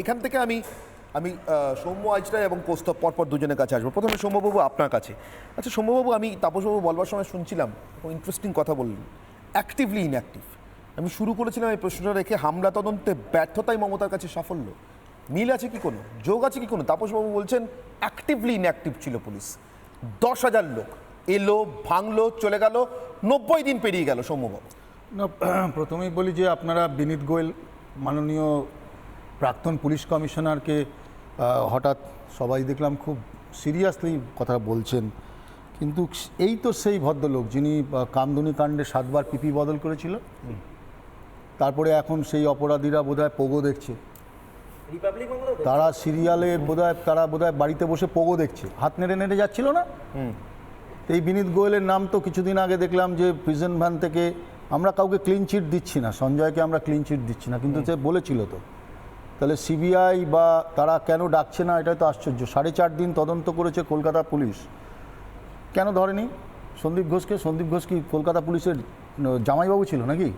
এখান থেকে আমি আমি সৌম্য আইচরা এবং কৌস্তব পরপর দুজনের কাছে আসবো। প্রথমে সৌম্যবাবু আপনার কাছে। আচ্ছা সৌম্যবাবু, আমি তাপসবাবু বলবার সময় শুনছিলাম ইন্টারেস্টিং কথা বললেন, অ্যাক্টিভলি ইনঅ্যাক্টিভ। আমি শুরু করেছিলাম এই প্রশ্নটা রেখে, হামলা তদন্তে ব্যর্থতাই মমতার কাছে সাফল্য। মিল আছে কি কোনো, যোগ আছে কি কোনো? তাপসবাবু বলছেন অ্যাক্টিভলি ইনঅ্যাক্টিভ ছিল পুলিশ। 10,000 লোক এলো, ভাঙলো, চলে গেল, 90 দিন পেরিয়ে গেল। সৌম্যবাবু, না, প্রথমেই বলি যে আপনারা বিনীত গোয়েল মাননীয় প্রাক্তন পুলিশ কমিশনারকে হঠাৎ সবাই দেখলাম খুব সিরিয়াসলি কথা বলছেন, কিন্তু এই তো সেই ভদ্রলোক যিনি কামদুনি কাণ্ডে 7 বার পিপি বদল করেছিল। তারপরে এখন সেই অপরাধীরা বোধহয় পোগো দেখছে, তারা সিরিয়ালে তারা বোধহয় বাড়িতে বসে পোগো দেখছে, হাত নেড়ে নেড়ে যাচ্ছিল না। এই বিনীত গোয়েলের নাম তো কিছুদিন আগে দেখলাম যে প্রিজন ভ্যান থেকে, আমরা কাউকে ক্লিন চিট দিচ্ছি না, সঞ্জয়কে আমরা ক্লিন চিট দিচ্ছি না, কিন্তু সে বলেছিল তো। তাহলে সিবিআই বা তারা কেন ডাকছে না, এটা তো আশ্চর্য। 4.5 দিন তদন্ত করেছে কলকাতা পুলিশ, কেন ধরেনি সন্দীপ ঘোষকে? সন্দীপ ঘোষ কি কলকাতা পুলিশের জামাইবাবু ছিল নাকি?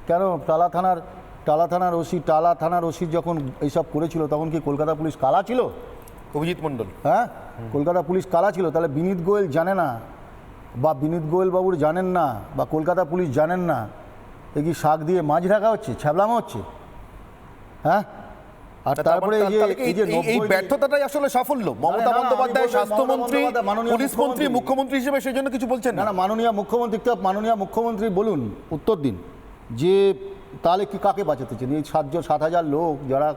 কেন টালা থানার ওসি যখন এইসব করেছিল তখন কি কলকাতা পুলিশ কালা ছিল? অভিজিৎ মণ্ডল, হ্যাঁ, কলকাতা পুলিশ কালা ছিল। তাহলে বিনীত গোয়েল জানে না, বা বিনীত গোয়েল বাবুর জানেন না, বা কলকাতা পুলিশ জানেন না, এ কি শাক দিয়ে মাছ ঢাকা হচ্ছে, ছ্যাবলামা হচ্ছে? হ্যাঁ, আর তারপরে এই ব্যর্থতাটাই আসলে সাফল্য। মমতা বন্দ্যোপাধ্যায় স্বাস্থ্যমন্ত্রী, পুলিশ মন্ত্রী, মুখ্যমন্ত্রী হিসেবে সেই জন্য কিছু বলছেন না? মাননীয় মুখ্যমন্ত্রী বলুন, উত্তর দিন যে তাহলে কি কাকে বাঁচাতে চান? এই 7,000 লোক যারা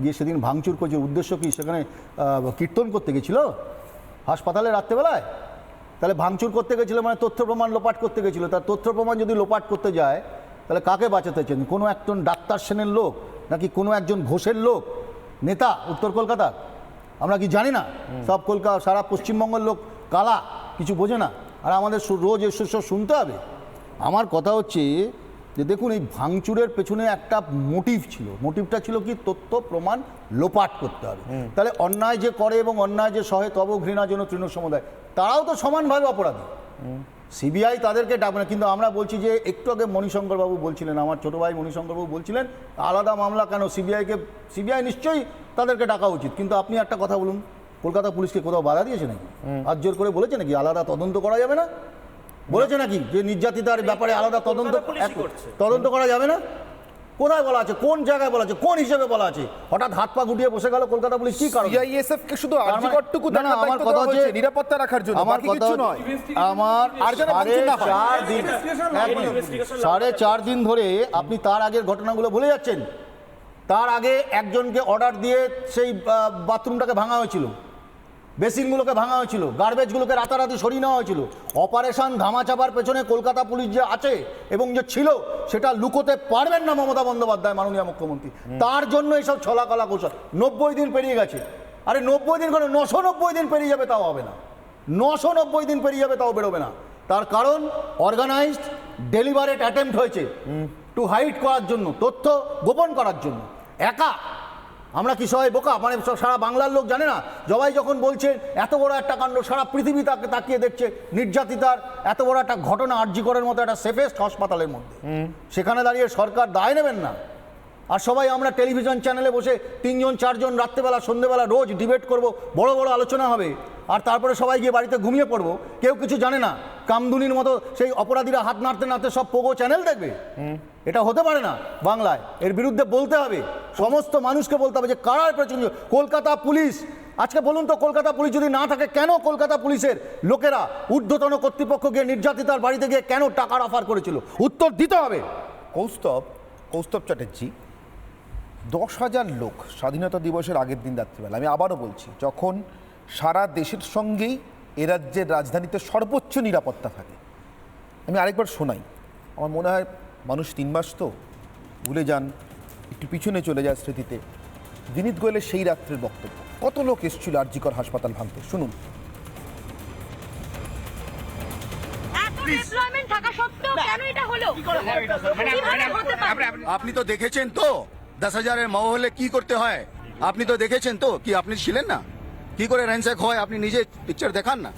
গিয়ে সেদিন ভাঙচুর করছে, উদ্দেশ্য কি? সেখানে কীর্তন করতে গেছিল হাসপাতালে রাত্রেবেলায়? তাহলে ভাঙচুর করতে গেছিলো মানে তথ্য প্রমাণ লোপাট করতে গেছিলো। তার তথ্য প্রমাণ যদি লোপাট করতে যায় তাহলে কাকে বাঁচাতে চান? কোনো একজন ডাক্তার সেনের লোক, নাকি কোনো একজন ঘোষের লোক, নেতা উত্তর কলকাতার? আমরা কি জানি না? সব সারা পশ্চিমবঙ্গের লোক কালা, কিছু বোঝে না, আর আমাদের রোজ এসব শুনতে হবে? আমার কথা হচ্ছে যে দেখুন, এই ভাঙচুরের পেছনে একটা মোটিভ ছিল। মোটিভটা ছিল কি? তথ্য প্রমাণ লোপাট করতে হবে। তাহলে অন্যায় যে করে এবং অন্যায় যে সহে তব ঘৃণার জন্য তৃণ সমুদায়, তারাও তো সমানভাবে অপরাধী। সিবিআই তাদেরকে ডাকবে না, কিন্তু আমরা বলছি যে একটু আগে মণিশঙ্করবাবু বলছিলেন, আমার ছোটো ভাই মণিশঙ্করবাবু বলছিলেন আলাদা মামলা কেন? সিবিআই নিশ্চয়ই তাদেরকে ডাকা উচিত। কিন্তু আপনি একটা কথা বলুন, কলকাতা পুলিশকে কোথাও বাধা দিয়েছে নাকি? হাত জোর করে বলেছে নাকি আলাদা তদন্ত করা যাবে না? বলেছে নাকি যে নির্যাতিতার ব্যাপারে আলাদা তদন্ত করা যাবে না? কোথায় বলা আছে? কোন জায়গায় বলা আছে? কোন হিসেবে বলা আছে? হঠাৎ হাত পা গুটিয়ে বসে গেল কলকাতা পুলিশ কি কারণে? সিআইএসএফ কে শুধু আরজিকরটুকু দেখার দায়িত্ব দেওয়া হয়েছে নিরাপত্তা রাখার জন্য, বাকি কিছু নয়। আমার আর যেন ভাঙচুর না হয়। 4.5 দিন ধরে আপনি তার আগের ঘটনাগুলো ভুলে যাচ্ছেন। তার আগে একজনকে অর্ডার দিয়ে সেই বাথরুমটাকে ভাঙা হয়েছিল, বেসিনগুলোকে ভাঙা হয়েছিল, গার্বেজগুলোকে রাতারাতি সরিয়ে নেওয়া হয়েছিল। অপারেশন ধামাচাপার পেছনে কলকাতা পুলিশ যে আছে এবং যে ছিল সেটা লুকোতে পারবেন না মমতা বন্দ্যোপাধ্যায় মাননীয় মুখ্যমন্ত্রী। তার জন্য এইসব ছলাকলা কৌশল। 90 দিন পেরিয়ে গেছে। আরে 90 দিন করে 990 দিন পেরিয়ে যাবে, তাও হবে না। 990 দিন পেরিয়ে যাবে, তাও বেরোবে না। তার কারণ অর্গানাইজড ডেলিভারেট অ্যাটেম্প্ট হয়েছে টু হাইড করার জন্য, তথ্য গোপন করার জন্য। একা আমরা কি সবাই বোকা? মানে সারা বাংলার লোক জানে না? জবাই যখন বলছেন এত বড় একটা কাণ্ড, সারা পৃথিবী তাকে তাকিয়ে দেখছে, নির্যাতিতার এত বড় একটা ঘটনা, আরজি করের মতো একটা সেফেস্ট হাসপাতালের মধ্যে, সেখানে দাঁড়িয়ে সরকার দায় নেবেন না। আর সবাই আমরা টেলিভিশন চ্যানেলে বসে 3জন 4জন রাত্রেবেলা সন্ধ্যেবেলা রোজ ডিবেট করব, বড় বড় আলোচনা হবে, আর তারপরে সবাই গিয়ে বাড়িতে ঘুমিয়ে পড়বো, কেউ কিছু জানে না। কামদুনির মতো সেই অপরাধীরা হাত নাড়তে নাড়তে সব পোগো চ্যানেল দেখবে। এটা হতে পারে না বাংলায়। এর বিরুদ্ধে বলতে হবে, সমস্ত মানুষকে বলতে হবে যে কারার পেছনে কলকাতা পুলিশ। আজকে বলুন তো, কলকাতা পুলিশ যদি না থাকে, কেন কলকাতা পুলিশের লোকেরা ঊর্ধ্বতন কর্তৃপক্ষ গিয়ে নির্যাতিতার বাড়িতে গিয়ে কেন টাকার অফার করেছিল? উত্তর দিতে হবে। কৌস্তব চ্যাটার্জি, 10,000 লোক স্বাধীনতা দিবসের আগের দিন রাত্রিবেলা, আমি আবারও বলছি, যখন সারা দেশের সঙ্গেই এ রাজ্যের রাজধানীতে সর্বোচ্চ নিরাপত্তা থাকে। আমি আরেকবার শোনাই, আমার মনে হয় মানুষ 3 মাস তো ভুলে যান, একটু পিছনে চলে যায় স্মৃতিতে। বিনীত গোয়েলের সেই রাত্রের বক্তব্য, কত লোক এসেছিল আরজিকর হাসপাতাল ভাঙতে, শুনুন। আপনি তো দেখেছেন তো 10,000-এর মহলে কি করতে হয়? আপনি তো দেখেছেন তো, কি আপনি ছিলেন না? কি করে র্যানস্যাক হয় আপনি নিজে পিকচার দেখান না।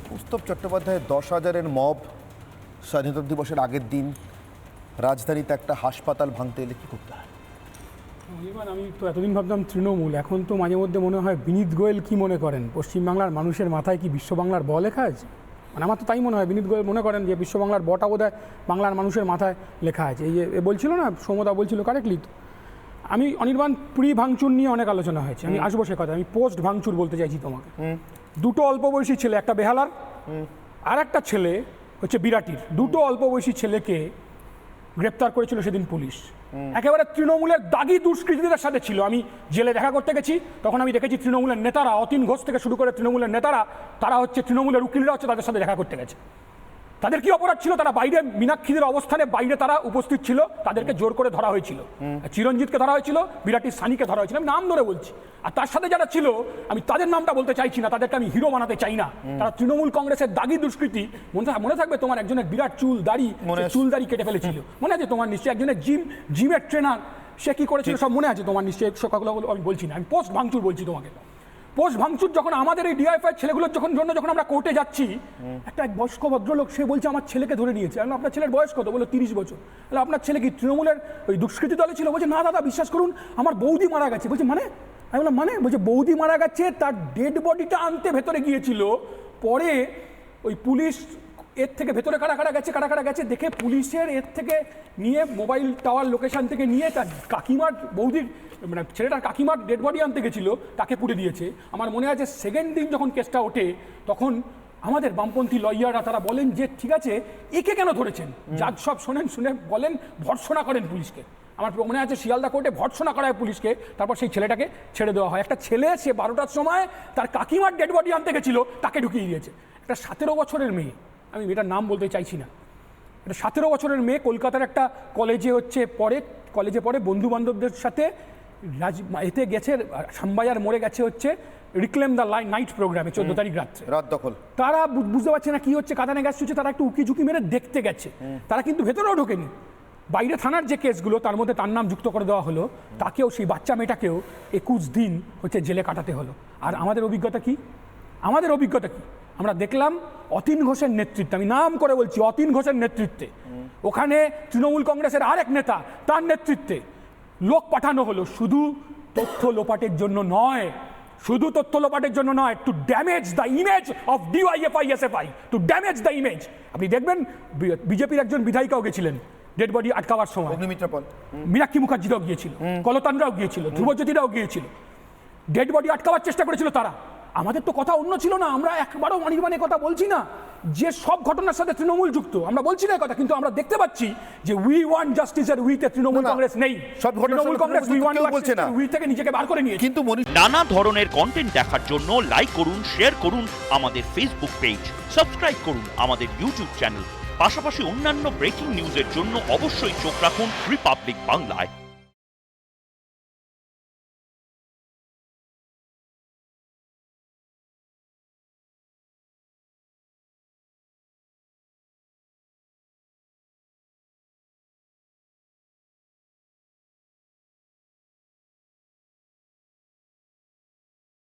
কৌস্তব চট্টোপাধ্যায়ের 10,000-এর মব স্বাধীনতা দিবসের আগের দিন রাজধানীতে একটা হাসপাতাল ভাঙতে এলে কি করতে হয়? অনির্বাণ, আমি তো এতদিন ভাবতাম তৃণমূল, এখন তো মাঝে মধ্যে মনে হয় বিনীত গোয়েল কি মনে করেন, পশ্চিমবাংলার মানুষের মাথায় কি বিশ্ব বাংলার ব লেখা আছে? মানে আমার তো তাই মনে হয়, বিনীত গোয়েল মনে করেন যে বিশ্ব বাংলার বটা বোধহয় বাংলার মানুষের মাথায় লেখা আছে। এই যে বলছিল না, সৌমদা বলছিল কারেক্টলি তো। আমি অনির্বাণ, প্রি ভাঙচুর নিয়ে অনেক আলোচনা হয়েছে, আমি আসবো সে কথা। আমি পোস্ট ভাঙচুর বলতে চাইছি তোমাকে। দুটো অল্প বয়সী ছেলে, একটা বেহালার আর একটা ছেলে হচ্ছে বিরাটির, দুটো অল্প বয়সী ছেলেকে গ্রেপ্তার করেছিল সেদিন পুলিশ। একেবারে তৃণমূলের দাগি দুষ্কৃতীদের সাথে ছিল। আমি জেলে দেখা করতে গেছি, তখন আমি দেখেছি তৃণমূলের নেতারা, অতীন ঘোষ থেকে শুরু করে তৃণমূলের নেতারা, তারা হচ্ছে তৃণমূলের উকিলরা হচ্ছে তাদের সাথে দেখা করতে গেছে। তাদের কি অপরাধ ছিল? তারা বাইরে মীনাক্ষীদের অবস্থানে বাইরে তারা উপস্থিত ছিল, তাদেরকে জোর করে ধরা হয়েছিল। চিরঞ্জিতকে ধরা হয়েছিল, বিরাটির সানিকে ধরা হয়েছিল, আমি নাম ধরে বলছি। আর তার সাথে যারা ছিল, আমি তাদের নামটা বলতে চাইছি না, তাদেরকে আমি হিরো বানাতে চাই না। তারা তৃণমূল কংগ্রেসের দাগি দুষ্কৃতী। মনে থাকবে তোমার একজনের বিরাট চুল দাড়ি, চুল দাড়ি কেটে ফেলেছিল, মনে আছে তোমার নিশ্চয়ই? একজনের জিমের ট্রেনার, সে কি করেছিল সব মনে আছে তোমার নিশ্চয়ই? সকালগুলো আমি বলছি না, আমি পোস্ট ভাঙচুর বলছি তোমাকে। পোস্ট ভাঙচুর যখন আমাদের এই ডিআইএফআই ছেলেগুলোর যখন আমরা কোর্টে যাচ্ছি, একটা বয়স্ক ভদ্রলোক সে বলছে আমার ছেলেকে ধরে নিয়েছে। আমি আপনার ছেলের বয়স কত? বলে 30 বছর। তাহলে আপনার ছেলে কি তৃণমূলের ওই দুষ্কৃতী দলে ছিল? বলছে না দাদা, বিশ্বাস করুন আমার বৌদি মারা গেছে। বলছে মানে? আমি বললাম মানে? বলছে বৌদি মারা গেছে, তার ডেড বডিটা আনতে ভেতরে গিয়েছিল, পরে ওই পুলিশ এর থেকে ভেতরে কারা গেছে দেখে পুলিশের এর থেকে নিয়ে মোবাইল টাওয়ার লোকেশন থেকে নিয়ে তার কাকিমার বৌদির মানে ছেলেটার কাকিমার ডেড বডি আনতে গেছিলো, তাকে পুড়ে দিয়েছে। আমার মনে আছে সেকেন্ড দিন যখন কেসটা ওঠে, তখন আমাদের বামপন্থী লয়াররা তারা বলেন যে ঠিক আছে, একে কেন ধরেছেন? জাজ সব শুনে বলেন ভর্ৎসনা করেন পুলিশকে। আমার মনে আছে শিয়ালদা কোর্টে ভর্ৎসনা করা হয় পুলিশকে, তারপর সেই ছেলেটাকে ছেড়ে দেওয়া হয়। একটা ছেলে সে 12টার সময় তার কাকিমার ডেড বডি আনতে গেছিলো, তাকে ঢুকিয়ে দিয়েছে। একটা 17 বছরের মেয়ে, আমি মেয়েটার নাম বলতে চাইছি না, একটা 17 বছরের মেয়ে কলকাতার একটা কলেজে পড়ে বন্ধু বান্ধবদের সাথে এতে গেছে, সাম্বাইয়ার মোড়ে গেছে হচ্ছে রিক্লেম দ্য নাইট প্রোগ্রামে 14 তারিখ রাত্রে। রাত দখল। তারা বুঝতে পারছে না কি হচ্ছে, কাঁদানে গ্যাস হচ্ছে, তারা একটু উকি ঝুঁকি মেরে দেখতে গেছে। তারা কিন্তু ভেতরেও ঢোকেনি। বাইরে থানার যে কেসগুলো, তার মধ্যে তার নাম যুক্ত করে দেওয়া হলো, তাকেও, সেই বাচ্চা মেয়েটাকেও 21 দিন হচ্ছে জেলে কাটাতে হলো। আর আমাদের অভিজ্ঞতা কি? আমরা দেখলাম অতীন ঘোষের নেতৃত্বে, আমি নাম করে বলছি, অতীন ঘোষের নেতৃত্বে ওখানে তৃণমূল কংগ্রেসের আরেক নেতা, তার নেতৃত্বে লোক পাঠানো হলো শুধু তথ্য লোপাটের জন্য নয়, to damage the image of DYFI, to damage the image. আপনি দেখবেন বিজেপির একজন বিধায়িকাও গেছিলেন ডেড বডি আটকাবার সময়, মীনাক্ষী মুখার্জিরাও গিয়েছিল, কলতানরাও গিয়েছিল, ধ্রুবজ্যোতিরাও গিয়েছিল, ডেড বডি আটকাবার চেষ্টা করেছিল তারা। আমাদের তো কথা অন্য ছিল না, আমরা একবারও অনির্বাণের কথা বলছি না যে সব ঘটনার সাথে তৃণমূল যুক্ত, আমরা বলছি না কথা, কিন্তু আমরা দেখতে পাচ্ছি যে উই ওয়ান্ট জাস্টিস এর উইতে তৃণমূল কংগ্রেস নেই। Trinamool Congress we want justice এর উই থেকে নিজেকে বার করে নিয়েছে। কিন্তু নানা ধরনের কন্টেন্ট দেখার জন্য লাইক করুন, শেয়ার করুন আমাদের ফেসবুক পেজ, সাবস্ক্রাইব করুন আমাদের ইউটিউব চ্যানেল। পাশাপাশি অন্যান্য ব্রেকিং নিউজের জন্য অবশ্যই চোখ রাখুন রিপাবলিক বাংলায়।